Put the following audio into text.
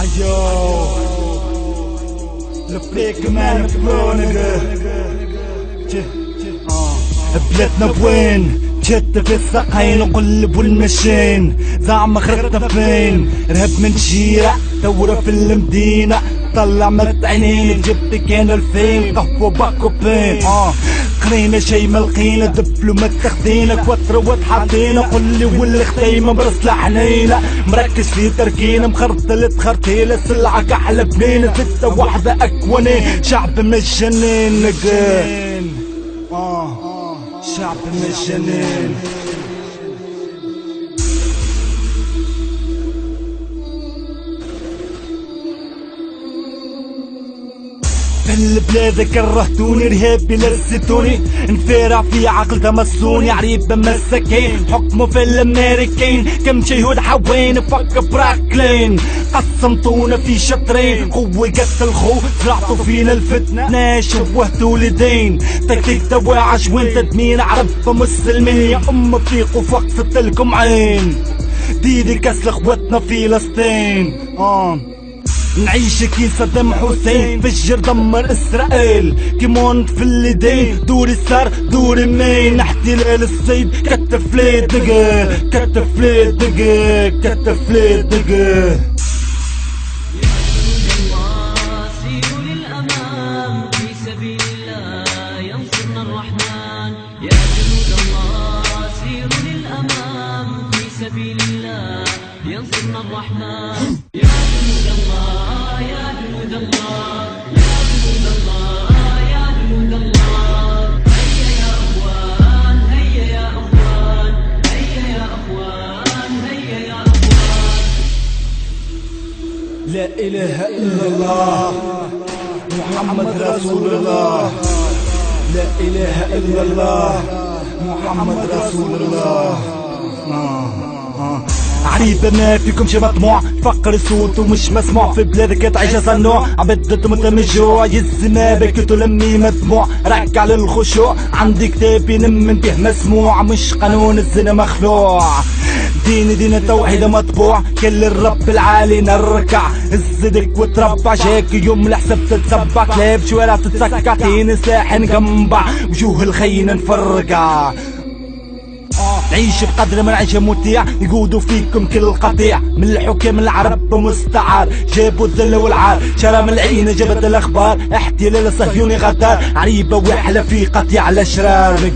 Ayo, لبيك مان بلونك بلادنا بوين جد في الساقين وقلب والمشين زعما خرجنا فين رهب من شيرة دورة في المدينة طلع مد عينين جبت كان الفين قهوة باكوبين قرينا شي ملقينا دبلومات تاخدينا كوتر وتحطينا قولي واللي خديمة برسلة حنينة مركز في تركينا مخرطلت خرطيلة سلعة كحلة بنينة ستة واحدة اكوانين شعب مجانين نقين شعب مجانين بالبلاد كرهتوني رهابي لستوني انفرع في عقل تمسوني عريب مساكين حكمه في الامريكين كم شهود حوين فك براكلين قسمتونا في شطرين قوة قتل خو زرعتوا فينا الفتنة شوهتوا لدين تكتيك تواعش وين تدمين عرب مسلمين يا فيقوا فقصت لكم عين ديدي كسل اخواتنا فلسطين نعيش كي صدام حسين فجر دمر اسرائيل كيمون في اليدين دوري صار دوري مين احتلال الصيد كتف لي دقه كتف لي دقه كتف لي دقه ينصرنا الرحمن يا جنود الله يا جنود الله يا جنود الله يا جنود الله هيا يا اخوان هيا يا اخوان هيا يا اخوان هيا يا اخوان لا اله الا الله محمد رسول الله لا اله الا الله محمد رسول الله عريبة ما فيكم شي مطموع فقر صوت ومش مسموع في بلادك تعيش صنوع عبدت متمجوع يز ما بكت ولمي مدموع ركع للخشوع عندي كتاب ينمن به مسموع مش قانون الزنا مخلوع ديني دين التوحيد مطبوع كل الرب العالي نركع الزدك وتربع شاكي يوم الحساب تتسبع كلاب شوارع تتسكع تين ساحن قنبع وجوه الخين نفرقع نعيش بقدر ما نعيش مطيع يقودوا فيكم كل قطيع من الحكام العرب مستعار جابوا الذل والعار شرى من العين جابت الاخبار احتلال صهيوني غدار عريبه وحله في قطيع الاشرار